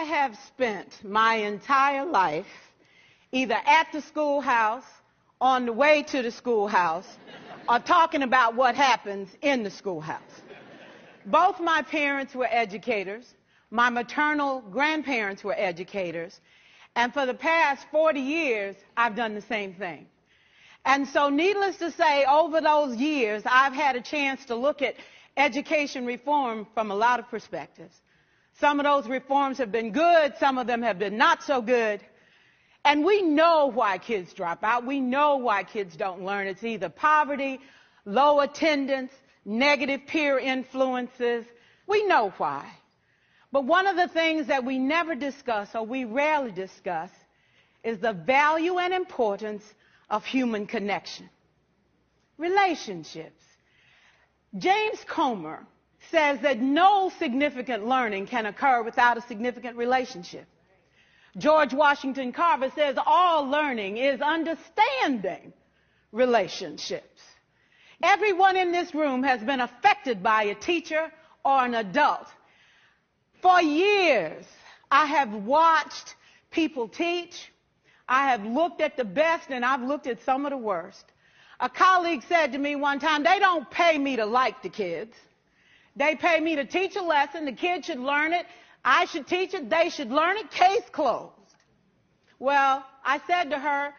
I have spent my entire life either at the schoolhouse, on the way to the schoolhouse, or talking about what happens in the schoolhouse. Both my parents were educators. My maternal grandparents were educators. And for the past 40 years, I've done the same thing. And so needless to say, over those years, I've had a chance to look at education reform from a lot of perspectives. Some of those reforms have been good. Some of them have been not so good. And we know why kids drop out. We know why kids don't learn. It's either poverty, low attendance, negative peer influences. We know why. But one of the things that we never discuss, or we rarely discuss, is the value and importance of human connection. Relationships. James Comer says that no significant learning can occur without a significant relationship. George Washington Carver says all learning is understanding relationships. Everyone in this room has been affected by a teacher or an adult. For years, I have watched people teach. I have looked at the best and I've looked at some of the worst. A colleague said to me one time, they don't pay me to like the kids. They pay me to teach a lesson. The kids should learn it. I should teach it. They should learn it. Case closed. Well, I said to her,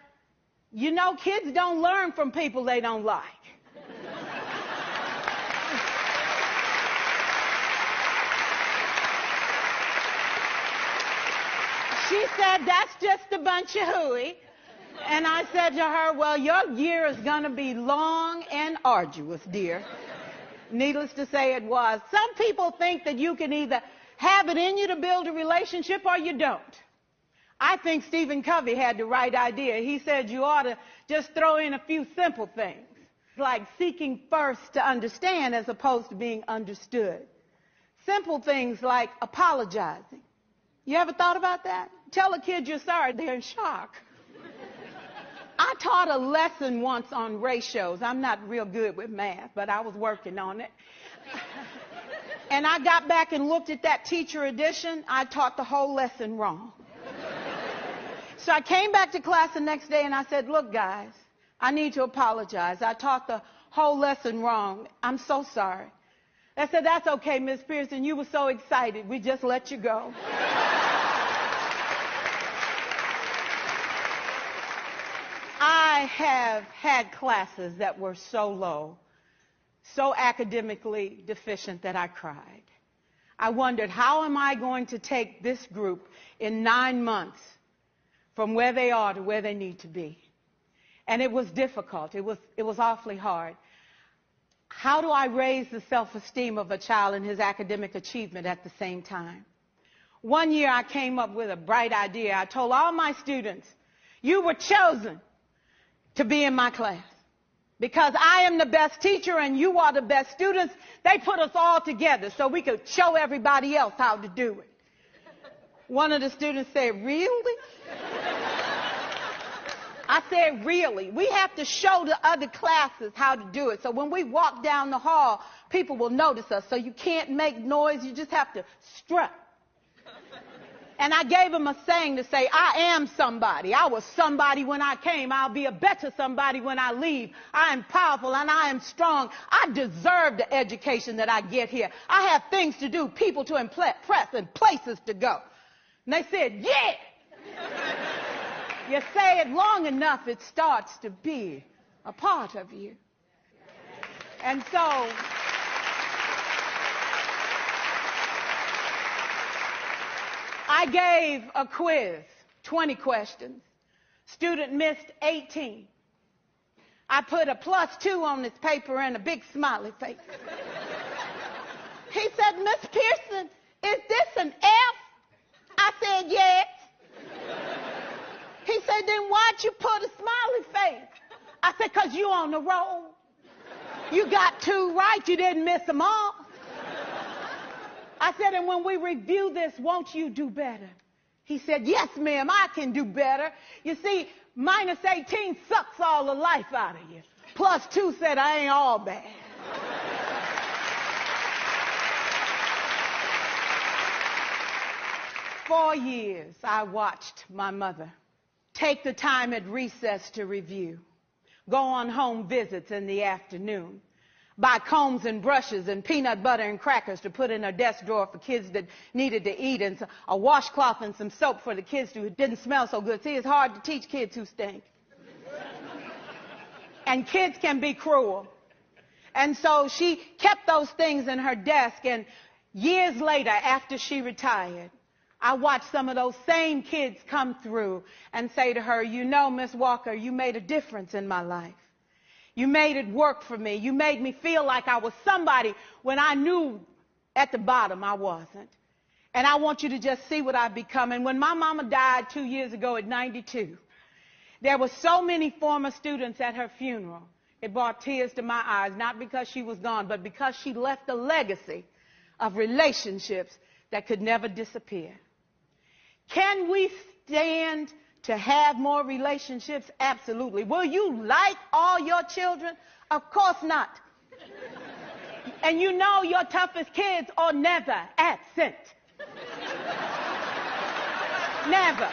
you know, kids don't learn from people they don't like. She said, that's just a bunch of hooey. And I said to her, well, your year is going to be long and arduous, dear. Needless to say, it was. Some people think that you can either have it in you to build a relationship or you don't. I think Stephen Covey had the right idea. He said you ought to just throw in a few simple things, like seeking first to understand as opposed to being understood. Simple things like apologizing. You ever thought about that? Tell a kid you're sorry, they're in shock. I taught a lesson once on ratios. I'm not real good with math, but I was working on it. And I got back and looked at that teacher edition. I taught the whole lesson wrong. So I came back to class the next day and I said, look, guys, I need to apologize. I taught the whole lesson wrong. I'm so sorry. They said, that's okay, Miss Pearson. You were so excited. We just let you go. I have had classes that were so low, so academically deficient that I cried. I wondered, how am I going to take this group in 9 months from where they are to where they need to be? And it was difficult. It was awfully hard. How do I raise the self-esteem of a child and his academic achievement at the same time? One year I came up with a bright idea. I told all my students, you were chosen to be in my class because I am the best teacher and you are the best students. They put us all together so we could show everybody else how to do it. One of the students said, really? I said, really? We have to show the other classes how to do it. So when we walk down the hall, people will notice us. So you can't make noise. You just have to strut. And I gave him a saying to say, I am somebody. I was somebody when I came. I'll be a better somebody when I leave. I am powerful and I am strong. I deserve the education that I get here. I have things to do, people to impress, and places to go. And they said, yeah. You say it long enough, it starts to be a part of you. And so I gave a quiz, 20 questions. Student missed 18. I put a +2 on this paper and a big smiley face. He said, Miss Pearson, is this an F? I said, yes. He said, then why'd you put a smiley face? I said, because you on the roll. You got 2 right. You didn't miss them all. I said, and when we review this, won't you do better? He said, yes, ma'am, I can do better. You see, -18 sucks all the life out of you. +2 said, I ain't all bad. 4 years, I watched my mother take the time at recess to review, go on home visits in the afternoon, buy combs and brushes and peanut butter and crackers to put in her desk drawer for kids that needed to eat, and a washcloth and some soap for the kids who didn't smell so good. See, it's hard to teach kids who stink. And kids can be cruel. And so she kept those things in her desk, and years later, after she retired, I watched some of those same kids come through and say to her, you know, Miss Walker, you made a difference in my life. You made it work for me. You made me feel like I was somebody when I knew at the bottom I wasn't. And I want you to just see what I've become. And when my mama died 2 years ago at 92, there were so many former students at her funeral. It brought tears to my eyes, not because she was gone, but because she left a legacy of relationships that could never disappear. Can we stand to have more relationships? Absolutely. Will you like all your children? Of course not. And you know your toughest kids are never absent. Never.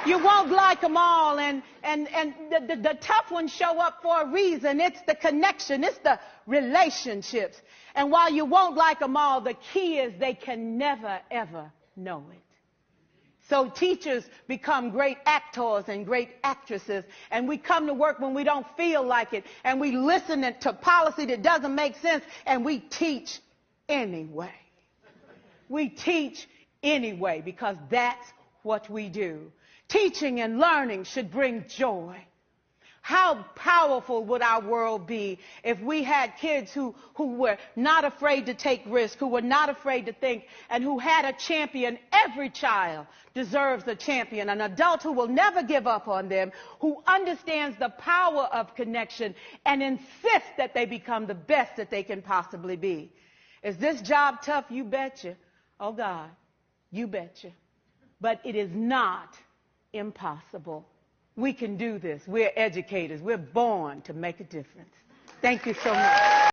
You won't like them all, and the tough ones show up for a reason. It's the connection. It's the relationships. And while you won't like them all, the key is they can never, ever know it. So teachers become great actors and great actresses, and we come to work when we don't feel like it, and we listen to policy that doesn't make sense, and we teach anyway. We teach anyway because that's what we do. Teaching and learning should bring joy. How powerful would our world be if we had kids who were not afraid to take risks, who were not afraid to think, and who had a champion? Every child deserves a champion, an adult who will never give up on them, who understands the power of connection and insists that they become the best that they can possibly be. Is this job tough? You betcha. Oh, God, you betcha. But it is not impossible. We can do this. We're educators. We're born to make a difference. Thank you so much.